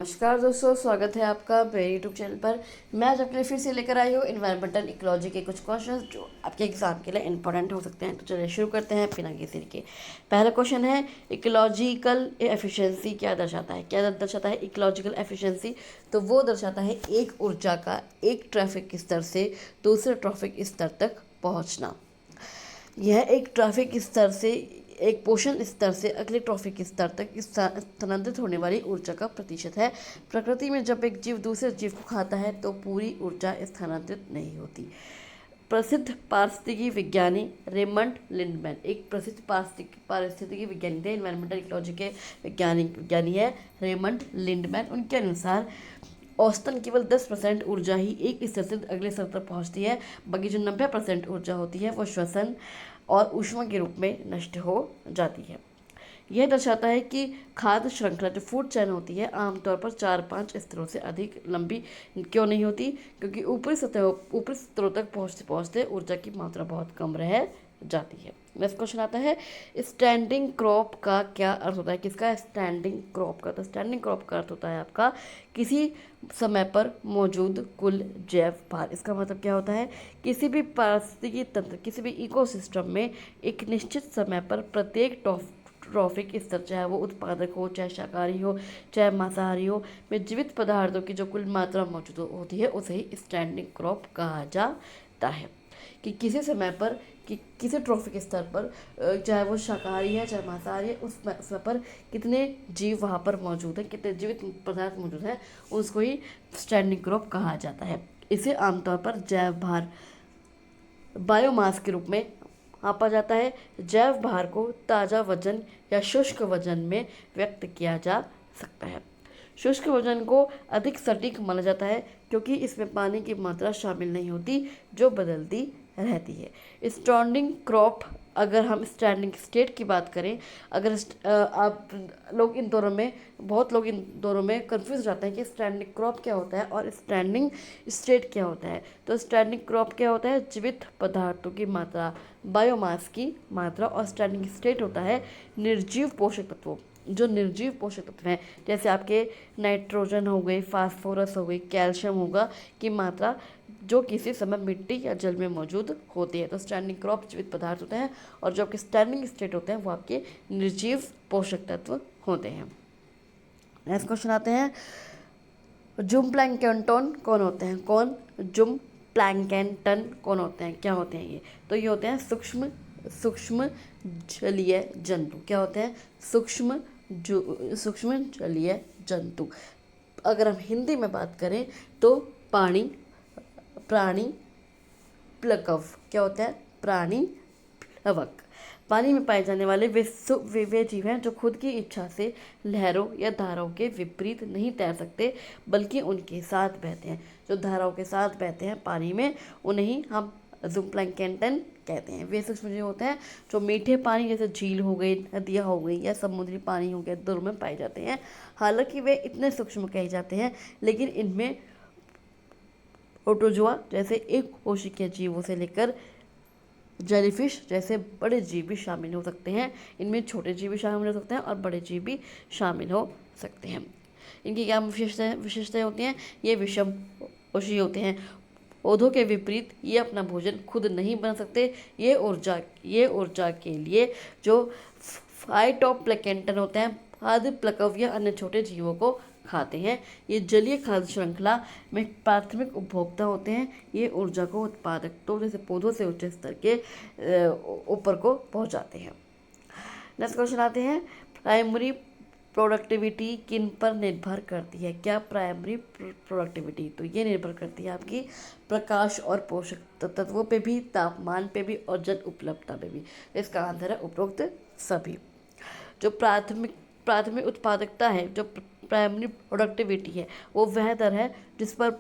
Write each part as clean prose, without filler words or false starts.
नमस्कार दोस्तों, स्वागत है आपका मेरे यूट्यूब चैनल पर। मैं आज आपके लिए फिर से लेकर आई हूँ इन्वायरमेंटल इकोलॉजी के कुछ क्वेश्चंस जो आपके एग्जाम के लिए इंपॉर्टेंट हो सकते हैं। तो चलिए शुरू करते हैं बिना किसी के। पहला क्वेश्चन है, इकोलॉजिकल एफिशिएंसी क्या दर्शाता है? क्या दर्शाता है इकोलॉजिकल एफिशिएंसी? तो वो दर्शाता है एक ऊर्जा का एक ट्रैफिक स्तर से दूसरे ट्रैफिक स्तर तक पहुँचना। यह एक ट्रैफिक स्तर से एक पोषण स्तर से अगले ट्रैफिक स्तर तक स्थानांतरित होने वाली ऊर्जा का प्रतिशत है। प्रकृति में जब एक जीव दूसरे जीव को खाता है तो पूरी ऊर्जा स्थानांतरित नहीं होती। प्रसिद्ध पारिस्थितिकी विज्ञानी रेमंड लिंडमैन एक प्रसिद्ध पारिस्थितिकी विज्ञानी थे, इन्वायरमेंटल इकोलॉजी के विज्ञानी है रेमंड लिंडमैन। उनके अनुसार औसतन केवल 10% ऊर्जा ही एक स्तर से अगले स्तर तक पहुंचती है। बाकी जो 90% ऊर्जा होती है वो श्वसन और ऊष्मा के रूप में नष्ट हो जाती है। यह दर्शाता है कि खाद्य श्रृंखला जो फूड चेन होती है आमतौर पर 4-5 स्तरों से अधिक लंबी क्यों नहीं होती? क्योंकि ऊपरी स्तरों तक पहुँचते पहुँचते ऊर्जा की मात्रा बहुत कम रह जाती है। नेक्स्ट क्वेश्चन आता है, स्टैंडिंग क्रॉप का क्या अर्थ होता है? किसका? स्टैंडिंग क्रॉप का। तो स्टैंडिंग क्रॉप का अर्थ होता है आपका किसी समय पर मौजूद कुल जैव भार। इसका मतलब क्या होता है? किसी भी पारिस्थितिकी तंत्र, किसी भी इकोसिस्टम में एक निश्चित समय पर प्रत्येक ट्रॉफिक स्तर, चाहे वो उत्पादक हो, चाहे शाकाहारी हो, चाहे मांसाहारी हो, में जीवित पदार्थों की जो कुल मात्रा मौजूद होती है उसे ही स्टैंडिंग क्रॉप कहा जाता है। कि किसी समय पर कि किसी ट्रॉफिक स्तर पर चाहे वो शाकाहारी है चाहे मांसाहारी है, उस समय पर कितने जीव वहाँ पर मौजूद हैं, कितने जीवित पदार्थ मौजूद हैं, उसको ही स्टैंडिंग क्रॉप कहा जाता है। इसे आमतौर पर जैव भार बायोमास के रूप में मापा जाता है। जैव भार को ताज़ा वजन या शुष्क वजन में व्यक्त किया जा सकता है। शुष्क वजन को अधिक सटीक माना जाता है क्योंकि इसमें पानी की मात्रा शामिल नहीं होती जो बदलती रहती है। स्टैंडिंग क्रॉप, अगर हम स्टैंडिंग स्टेट की बात करें, अगर आप लोग इन दोनों में बहुत लोग इन दोनों में कंफ्यूज रहते हैं कि स्टैंडिंग क्रॉप क्या होता है और स्टैंडिंग स्टेट क्या होता है। तो स्टैंडिंग क्रॉप क्या होता है? जीवित पदार्थों की मात्रा, बायोमास की मात्रा। और स्टैंडिंग स्टेट होता है निर्जीव पोषक तत्वों, जो निर्जीव पोषक तत्व हैं जैसे आपके नाइट्रोजन हो गई, फास्फोरस हो गई, कैल्शियम होगा की मात्रा जो किसी समय मिट्टी या जल में मौजूद होती है। तो स्टैंडिंग क्रॉप जीवित पदार्थ होते हैं और जो आपके स्टैंडिंग स्टेट होते हैं वो आपके निर्जीव पोषक तत्व होते हैं। नेक्स्ट क्वेश्चन आते हैं, जुम प्लैंकेटन कौन होते हैं? कौन? जुम प्लैंकेटन कौन होते हैं? क्या होते हैं ये? तो ये होते हैं सूक्ष्म जलीय जंतु। क्या होते हैं? सूक्ष्म जलीय जंतु। अगर हम हिंदी में बात करें तो प्राणी प्लवक। क्या होता है? प्राणी प्लवक। पानी में पाए जाने वाले वे जीव हैं जो खुद की इच्छा से लहरों या धाराओं के विपरीत नहीं तैर सकते बल्कि उनके साथ बहते हैं। जो धाराओं के साथ बहते हैं पानी में उन्हें हम जूप्लैंकेटन कहते हैं। वे सूक्ष्म जीव होते हैं जो मीठे पानी जैसे झील हो गई, नदियाँ हो गई या समुद्री पानी हो गया, दोनों में पाए जाते हैं। हालांकि वे इतने सूक्ष्म कहे जाते हैं लेकिन इनमें प्रोटोजोआ जैसे एक कोशिकीय जीवों से लेकर जेलीफिश जैसे बड़े जीव भी शामिल हो सकते हैं। इनमें छोटे जीव भी शामिल हो सकते हैं और बड़े जीव भी शामिल हो सकते हैं। इनकी क्या विशेषताएं होती हैं? ये विषमपोषी होते हैं। पौधों के विपरीत ये अपना भोजन खुद नहीं बना सकते। ये ऊर्जा के लिए जो फाइटोप्लैंकटन होते हैं, खाद्य प्लवक या अन्य छोटे जीवों को खाते हैं। ये जलीय खाद्य श्रृंखला में प्राथमिक उपभोक्ता होते हैं। ये ऊर्जा को उत्पादकों जैसे पौधों से उच्च स्तर के ऊपर को पहुंचाते हैं। नेक्स्ट क्वेश्चन आते हैं, प्राइमरी प्रोडक्टिविटी किन पर निर्भर करती है? क्या प्राइमरी प्रोडक्टिविटी? तो ये निर्भर करती है आपकी प्रकाश और पोषक तत्वों पे भी, तापमान पे भी और जल उपलब्धता पे भी। इसका आंसर है उपरोक्त सभी। जो प्राथमिक उत्पादकता है, जो प्राइमरी प्रोडक्टिविटी है, वो वह दर है जिस पर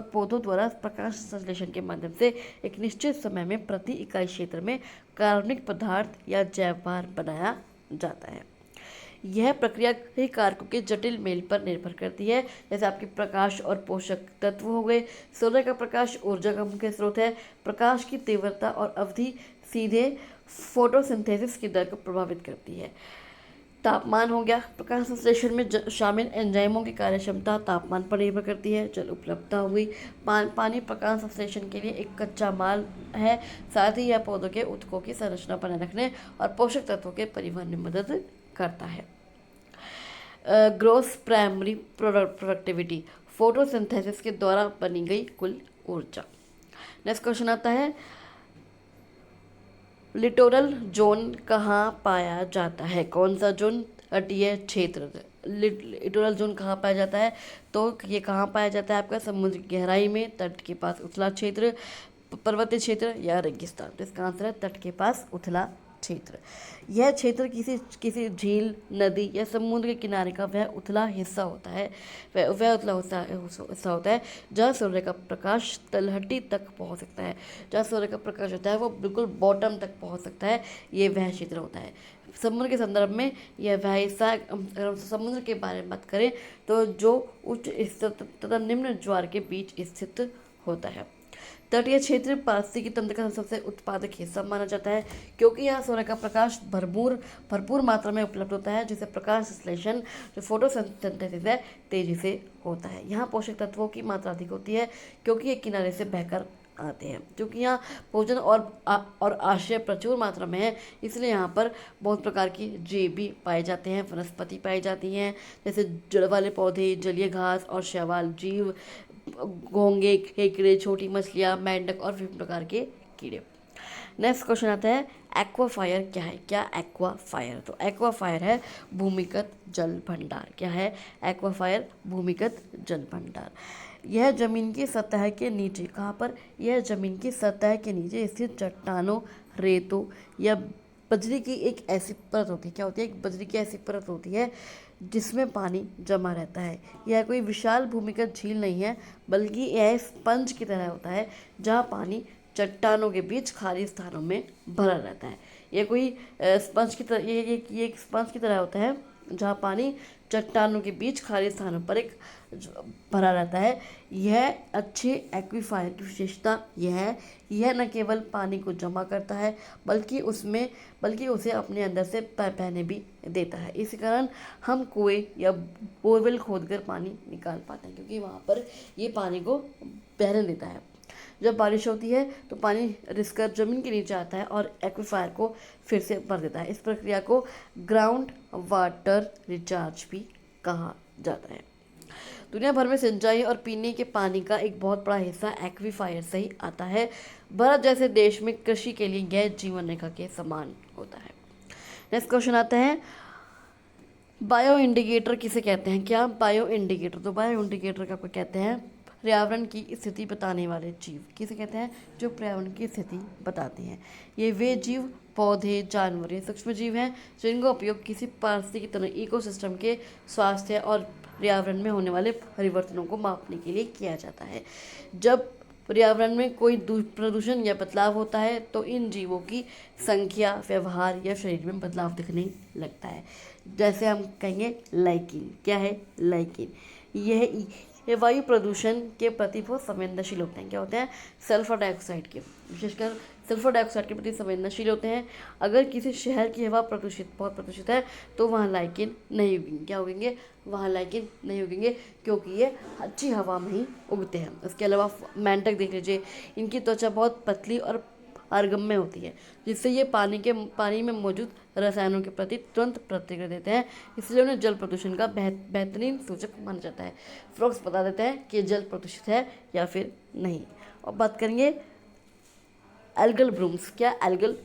पौधों द्वारा प्रकाश संश्लेषण के माध्यम से एक निश्चित समय में प्रति इकाई क्षेत्र में कार्बनिक पदार्थ या जैव भार बनाया जाता है। यह प्रक्रिया कई कारकों के जटिल मेल पर निर्भर करती है, जैसे आपके प्रकाश और पोषक तत्व हो गए। सूर्य का प्रकाश ऊर्जा का मुख्य स्रोत है। प्रकाश की तीव्रता और अवधि सीधे फोटोसिंथेसिस की दर को प्रभावित करती है। तापमान हो गया, प्रकाश संश्लेषण में शामिल एंजाइमों की कार्यक्षमता तापमान पर निर्भर करती है। जल उपलब्धता हो गई, पानी प्रकाश संश्लेषण के लिए एक कच्चा माल है, साथ ही यह पौधों के ऊतकों की संरचना बनाए रखने और पोषक तत्वों के परिवहन में मदद करता है। ग्रोस प्राइमरी प्रोडक्टिविटी, फोटोसिंथेसिस के द्वारा बनी गई कुल ऊर्जा। नेक्स्ट क्वेश्चन आता है, लिटोरल जोन कहाँ पाया जाता है? कौन सा जोन? तटीय क्षेत्र। लिटोरल जोन कहाँ पाया जाता है? तो ये कहाँ पाया जाता है? आपका समुद्र की गहराई में, तट के पास उथला क्षेत्र, पर्वतीय क्षेत्र या रेगिस्तान। तो इसका आंसर है तट के पास उथला क्षेत्र। यह क्षेत्र किसी झील, नदी या समुद्र के किनारे का वह उथला हिस्सा होता है, वह उथला हिस्सा होता है जहाँ सूर्य का प्रकाश तलहटी तक पहुँच सकता है। जहाँ सूर्य का प्रकाश होता है वो बिल्कुल बॉटम तक पहुँच सकता है, ये वह क्षेत्र होता है। समुद्र के संदर्भ में यह वह हिस्सा, अगर हम समुद्र के बारे में बात करें तो जो उच्च स्तर तथा निम्न ज्वार के बीच स्थित होता है। तटीय क्षेत्र पारिस्थितिकी तंत्र का सबसे उत्पादक हिस्सा माना जाता है, क्योंकि यहाँ सूर्य का प्रकाश भरपूर मात्रा में उपलब्ध होता है, जिससे प्रकाश संश्लेषण जो फोटोसिंथेसिस है तेजी से होता है। यहाँ पोषक तत्वों की मात्रा अधिक होती है, क्योंकि ये किनारे से बहकर आते हैं। क्योंकि यहाँ भोजन और आश्रय प्रचुर मात्रा में है, इसलिए यहाँ पर बहुत प्रकार की जीव भी पाए जाते हैं, वनस्पति पाई जाती हैं, जैसे जड़ वाले पौधे, जलीय घास और शैवाल जीव, घोंगे, केकड़े, छोटी मछलियाँ, मेंढक और विभिन्न प्रकार के कीड़े। नेक्स्ट क्वेश्चन आता है, एक्वाफायर क्या है? क्या एक्वाफायर? तो एक्वाफायर है भूमिगत जल भंडार। क्या है एक्वाफायर? भूमिगत जल भंडार। यह जमीन की सतह के नीचे, कहाँ पर? यह जमीन की सतह के नीचे स्थित चट्टानों, रेतों या बजरी की एक ऐसी परत होती है। क्या होती है? एक बजरी की ऐसी परत होती है जिसमें पानी जमा रहता है। यह कोई विशाल भूमिगत झील नहीं है, बल्कि यह स्पंज की तरह होता है, जहाँ पानी चट्टानों के बीच खाली स्थानों में भरा रहता है। यह कोई स्पंज की तरह, ये एक स्पंज की तरह होता है, जहाँ पानी चट्टानों के बीच खाली स्थानों पर एक भरा रहता है। यह अच्छे एक्वीफायर की विशेषता यह है, यह न केवल पानी को जमा करता है बल्कि उसे अपने अंदर से बहने भी देता है। इस कारण हम कुएं या बोरवेल खोदकर पानी निकाल पाते हैं, क्योंकि वहाँ पर ये पानी को बहने देता है। जब बारिश होती है तो पानी रिसकर ज़मीन के नीचे आता है और एक्वीफायर को फिर से भर देता है। इस प्रक्रिया को ग्राउंड वाटर रिचार्ज भी कहा जाता है। दुनिया भर में सिंचाई और पीने के पानी का एक बहुत बड़ा हिस्सा एक्वीफायर से ही आता है। भारत जैसे देश में कृषि के लिए यह जीवन रेखा के समान होता है। नेक्स्ट क्वेश्चन आता है, बायो इंडिकेटर किसे कहते हैं? क्या बायो इंडिकेटर? तो बायो इंडिकेटर का कहते हैं पर्यावरण की स्थिति बताने वाले जीव। किसे कहते हैं? जो पर्यावरण की स्थिति बताते हैं। ये वे जीव, पौधे, जानवर, ये सूक्ष्म जीव हैं जिनका उपयोग किसी पारिस्थितिकी तंत्र इकोसिस्टम के स्वास्थ्य और पर्यावरण में होने वाले परिवर्तनों को मापने के लिए किया जाता है। जब पर्यावरण में कोई प्रदूषण या बदलाव होता है तो इन जीवों की संख्या, व्यवहार या शरीर में बदलाव दिखने लगता है। जैसे हम कहेंगे लाइकिन। क्या है? लाइकिन। ये वायु प्रदूषण के प्रति बहुत संवेदनशील होते हैं। क्या होते हैं? सल्फर डाइऑक्साइड के, विशेषकर सल्फर डाइऑक्साइड के प्रति संवेदनशील होते हैं। अगर किसी शहर की हवा बहुत प्रदूषित है तो वहाँ लाइकिन नहीं उगेंगे। क्या उगेंगे? वहाँ लाइकिन नहीं उगेंगे, क्योंकि ये अच्छी हवा में ही उगते हैं। इसके अलावा मेंढक देख लीजिए, इनकी त्वचा बहुत पतली और पारगम्य होती है, जिससे ये पानी में मौजूद रसायनों के प्रति तुरंत प्रतिक्रिया देते हैं, इसलिए उन्हें जल प्रदूषण का बेहतरीन सूचक माना जाता है। फ्रॉक्स बता देते हैं कि जल प्रदूषित है या फिर नहीं। और बात करेंगे एल्गल ब्लूम्स। क्या? एल्गल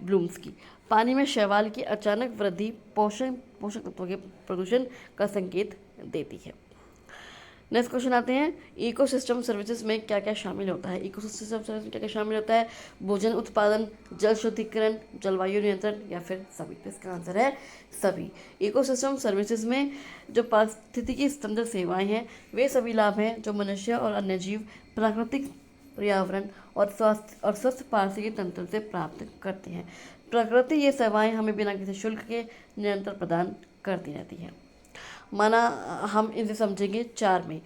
ब्लूम्स की पानी में शैवाल की अचानक वृद्धि पोषक तत्वों के प्रदूषण का संकेत देती है। नेक्स्ट क्वेश्चन आते हैं, इकोसिस्टम सर्विसेज में क्या क्या शामिल होता है? इकोसिस्टम सर्विस में क्या क्या शामिल होता है? भोजन उत्पादन, जल शुद्धिकरण, जलवायु नियंत्रण या फिर सभी? तो इसका आंसर है सभी। इकोसिस्टम सर्विसेज में जो पारिस्थितिकी तंत्र सेवाएं हैं वे सभी लाभ हैं जो मनुष्य और अन्य जीव प्राकृतिक पर्यावरण और स्वस्थ पारिस्थितिकी तंत्र से प्राप्त करते हैं। प्रकृति ये सेवाएं हमें बिना किसी शुल्क के निरंतर प्रदान करती रहती है। माना हम इसे समझेंगे 4 में।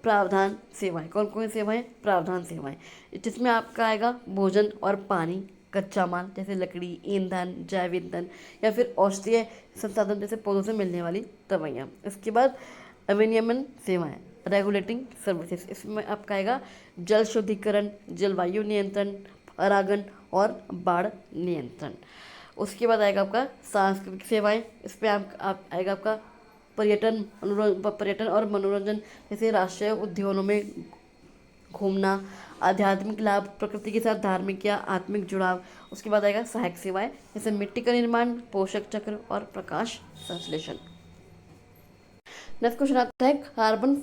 प्रावधान सेवाएं। कौन कौन सी सेवाएं? प्रावधान सेवाएं, जिसमें आपका आएगा भोजन और पानी कच्चा माल जैसे लकड़ी, ईंधन, जैव ईंधन या फिर औषधीय संसाधन जैसे पौधों से मिलने वाली दवाइयाँ। इसके बाद अविनियमन सेवाएं, रेगुलेटिंग सर्विसेज, इसमें आपका आएगा जल शुद्धिकरण, जलवायु नियंत्रण, परागण और बाढ़ नियंत्रण। उसके बाद आएगा आपका सांस्कृतिक सेवाएं, इसमें आप आएगा आपका पर्यटन और मनोरंजन जैसे राष्ट्रीय उद्यानों में घूमना, आध्यात्मिक लाभ, प्रकृति के साथ धार्मिक या आत्मिक जुड़ाव। उसके बाद आएगा सहायक सेवाएं जैसे मिट्टी का निर्माण, पोषक चक्र और प्रकाश संश्लेषण। नेक्स्ट क्वेश्चन आता है कार्बन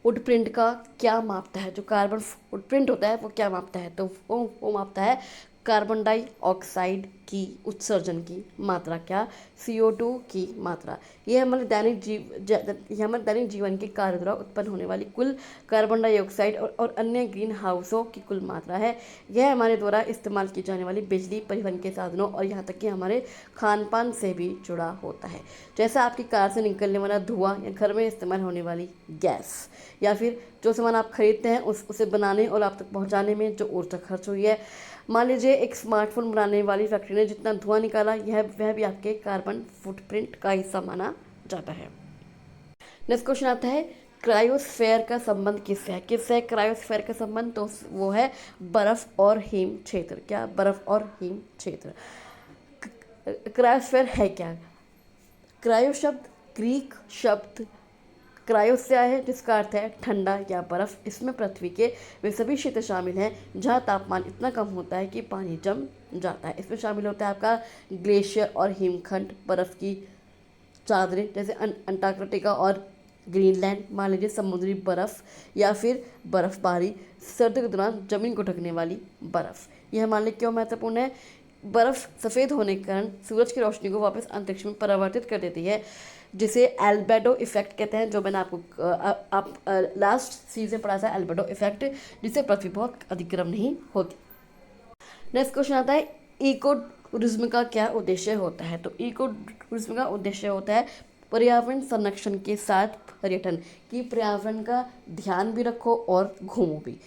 फुटप्रिंट का क्या मापता है। जो कार्बन फुटप्रिंट होता है वो क्या मापता है, तो वो मापता है कार्बन डाइऑक्साइड की उत्सर्जन की मात्रा, क्या CO2 की मात्रा। यह हमारे दैनिक जीवन के कार्य द्वारा उत्पन्न होने वाली कुल कार्बन डाइऑक्साइड और अन्य ग्रीन हाउसों की कुल मात्रा है। यह हमारे द्वारा इस्तेमाल की जाने वाली बिजली, परिवहन के साधनों और यहाँ तक कि हमारे खान पान से भी जुड़ा होता है। जैसा आपकी कार से निकलने वाला धुआं या घर में इस्तेमाल होने वाली गैस या फिर जो सामान आप खरीदते हैं उसे बनाने और आप तक पहुँचाने में जो ऊर्जा खर्च हुई है। मान लीजिए एक स्मार्टफोन बनाने वाली फैक्ट्री ने जितना धुआं निकाला, वह भी आपके कार्बन फुटप्रिंट का हिस्सा माना जाता है। नेक्स्ट क्वेश्चन आता है क्रायोस्फेयर का संबंध किससे है क्रायोस्फेयर का संबंध, तो वो है बर्फ और हिम क्षेत्र। क्या, बर्फ और हिम क्षेत्र। क्रायोस्फेयर है क्या। क्रायो शब्द ग्रीक शब्द क्रायोस से आया है जिसका अर्थ है ठंडा या बर्फ। इसमें पृथ्वी के वे सभी क्षेत्र शामिल हैं जहां तापमान इतना कम होता है कि पानी जम जाता है। इसमें शामिल होता है आपका ग्लेशियर और हिमखंड, बर्फ की चादरें जैसे अंटार्कटिका और ग्रीनलैंड, मान लीजिए समुद्री बर्फ या फिर बर्फबारी, सर्दी के दौरान जमीन को ढकने वाली बर्फ। यह मान लीजिए क्यों महत्वपूर्ण है। बर्फ सफ़ेद होने के कारण सूरज की रोशनी को वापस अंतरिक्ष में परावर्तित कर देती है, जिसे एल्बेडो इफेक्ट कहते हैं, जो मैंने आपको आप लास्ट सीजन पढ़ा था एल्बेडो इफेक्ट, जिससे पृथ्वी बहुत अधिक गर्म नहीं होती। नेक्स्ट क्वेश्चन आता है इको टूरिज्म का क्या उद्देश्य होता है। तो इको टूरिज्म का उद्देश्य होता है पर्यावरण संरक्षण के साथ पर्यटन, कि पर्यावरण का ध्यान भी रखो और घूमो भी।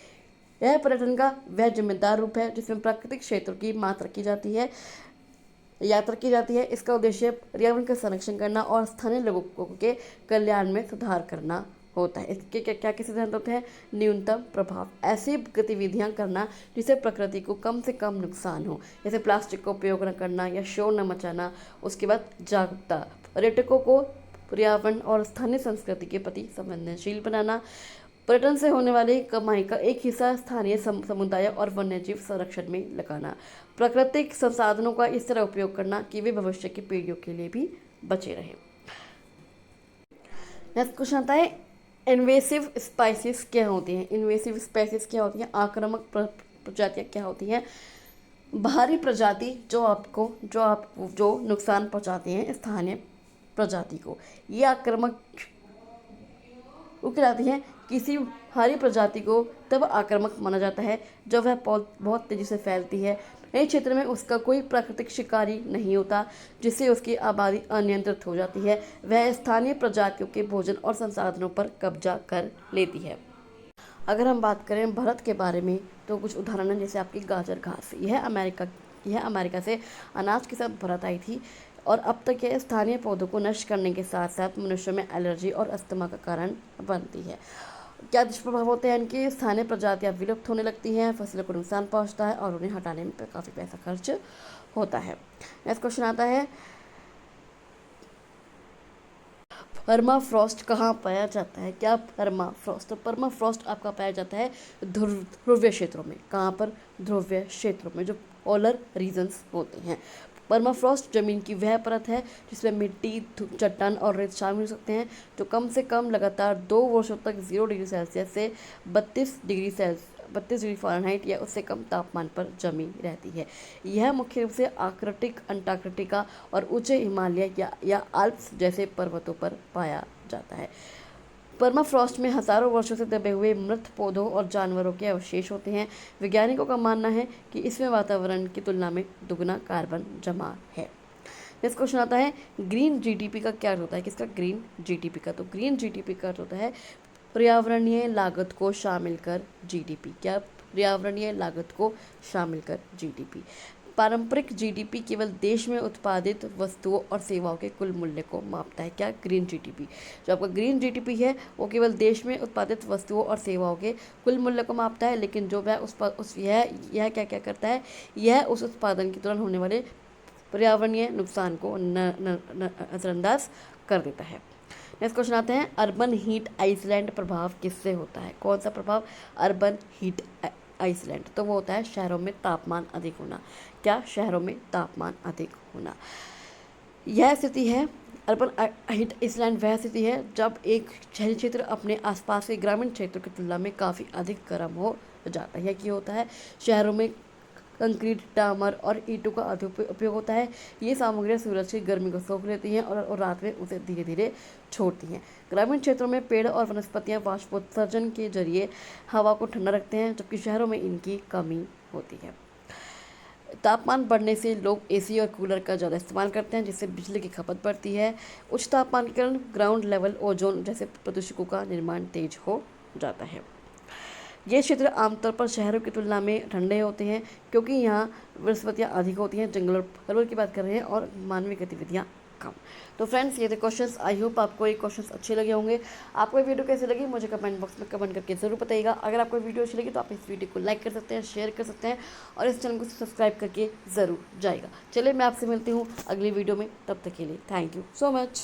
यह पर्यटन का वह जिम्मेदार रूप है जिसमें प्राकृतिक क्षेत्रों की यात्रा की जाती है। इसका उद्देश्य पर्यावरण का संरक्षण करना और स्थानीय लोगों के कल्याण में सुधार करना होता है। इसके क्या क्या सिद्धांत होते हैं। न्यूनतम प्रभाव, ऐसी गतिविधियां करना जिससे प्रकृति को कम से कम नुकसान हो, जैसे प्लास्टिक का उपयोग न करना या शोर न मचाना। उसके बाद जागरूकता, पर्यटकों को पर्यावरण और स्थानीय संस्कृति के प्रति संवेदनशील बनाना। पर्यटन से होने वाली कमाई का एक हिस्सा स्थानीय समुदाय और वन्यजीव संरक्षण में लगाना। प्राकृतिक संसाधनों का इस तरह उपयोग करना कि वे भविष्य की पीढ़ियों के लिए भी बचे रहें। नेक्स्ट क्वेश्चन आता है इन्वेसिव स्पाइसीज क्या होती हैं। इन्वेसिव स्पाइसीज क्या होती हैं, आक्रामक प्रजातियाँ क्या होती हैं। बाहरी प्रजाति जो नुकसान पहुंचाती हैं स्थानीय प्रजाति को, ये आक्रामक कहलाती हैं। किसी बाहरी प्रजाति को तब आक्रामक माना जाता है जब वह बहुत तेजी से फैलती है, नए क्षेत्र में उसका कोई प्राकृतिक शिकारी नहीं होता, जिससे उसकी आबादी अनियंत्रित हो जाती है। वह स्थानीय प्रजातियों के भोजन और संसाधनों पर कब्जा कर लेती है। अगर हम बात करें भारत के बारे में तो कुछ उदाहरण हैं, जैसे आपकी गाजर घास, यह अमेरिका से अनाज के साथ भारत आई थी और अब तक यह स्थानीय पौधों को नष्ट करने के साथ साथ मनुष्यों में एलर्जी और अस्थमा का कारण बनती है। क्या दुष्प्रभाव होते हैं इनके। स्थानीय प्रजातियां विलुप्त होने लगती हैं, फसलों को नुकसान पहुंचता है और उन्हें हटाने में काफ़ी पैसा खर्च होता है। नेक्स्ट क्वेश्चन आता है परमाफ्रॉस्ट कहाँ पाया जाता है। क्या परमाफ्रॉस्ट, तो परमाफ्रॉस्ट आपका पाया जाता है ध्रुवीय क्षेत्रों में। कहाँ पर, ध्रुवीय क्षेत्रों में, जो पोलर रीजन्स होते हैं। परमाफ्रॉस्ट जमीन की वह परत है जिसमें मिट्टी, चट्टान और रेत शामिल हो सकते हैं, जो कम से कम लगातार 2 वर्षों तक 0 डिग्री सेल्सियस से 32 डिग्री फ़ारेनहाइट या उससे कम तापमान पर जमी रहती है। यह मुख्य रूप से आर्कटिक, अंटार्कटिका और ऊंचे हिमालय या आल्प्स जैसे पर्वतों पर पाया जाता है। परमाफ्रॉस्ट में हजारों वर्षों से दबे हुए मृत पौधों और जानवरों के अवशेष होते हैं। वैज्ञानिकों का मानना है कि इसमें वातावरण की तुलना में दुगना कार्बन जमा है। नेक्स्ट क्वेश्चन आता है ग्रीन जीडीपी का क्या अर्थ होता है। किसका, ग्रीन जीडीपी का। तो ग्रीन जीडीपी का अर्थ होता है पर्यावरणीय लागत को शामिल कर जीडीपी। क्या, पर्यावरणीय लागत को शामिल कर जीडीपी। पारंपरिक जीडीपी केवल देश में उत्पादित वस्तुओं और सेवाओं के कुल मूल्य को मापता है। क्या? Green GDP. जो आपका ग्रीन जीडीपी है वो केवल देश में उत्पादित वस्तुओं और सेवाओं के कुल मूल्य को मापता है, लेकिन जो वह यह क्या क्या करता है, यह उस उत्पादन के दौरान होने वाले पर्यावरणीय नुकसान को नजरअंदाज कर देता है। नेक्स्ट क्वेश्चन आते हैं, अर्बन हीट आइसलैंड प्रभाव किससे होता है? कौन सा प्रभाव? अर्बन हीट आइसलैंड, तो वो होता है शहरों में तापमान अधिक होना। क्या? शहरों में तापमान अधिक होना। यह स्थिति है, अर्बन हीट आइसलैंड वह स्थिति है जब एक शहरी क्षेत्र अपने आसपास के ग्रामीण क्षेत्रों की तुलना में काफ़ी अधिक गर्म हो जाता है। यह क्या होता है? शहरों में कंक्रीट, डामर और ईंटों का अधिक उपयोग होता है। ये सामग्रियाँ सूरज की गर्मी को सोख लेती हैं और रात में उसे धीरे धीरे छोड़ती हैं। ग्रामीण क्षेत्रों में पेड़ और वनस्पतियाँ वाष्पोत्सर्जन के जरिए हवा को ठंडा रखते हैं, जबकि शहरों में इनकी कमी होती है। तापमान बढ़ने से लोग एसी और कूलर का ज़्यादा इस्तेमाल करते हैं, जिससे बिजली की खपत बढ़ती है। उच्च तापमान के कारण ग्राउंड लेवल ओजोन जैसे प्रदूषकों का निर्माण तेज हो जाता है। ये क्षेत्र आमतौर पर शहरों की तुलना में ठंडे होते हैं, क्योंकि यहाँ वनस्पतियाँ अधिक होती हैं, जंगल और पर्वत की बात कर रहे हैं, और मानवीय गतिविधियाँ कम। तो फ्रेंड्स, ये थे क्वेश्चंस। आई होप आपको ये क्वेश्चंस अच्छे लगे होंगे। आपको ये वीडियो कैसी लगी मुझे कमेंट बॉक्स में कमेंट करके ज़रूर बताइएगा। अगर आपको वीडियो अच्छी लगी तो आप इस वीडियो को लाइक कर सकते हैं, शेयर कर सकते हैं, और इस चैनल को सब्सक्राइब करके ज़रूर जाएगा। चलिए, मैं आपसे मिलती हूँ अगली वीडियो में, तब तक के लिए थैंक यू सो मच।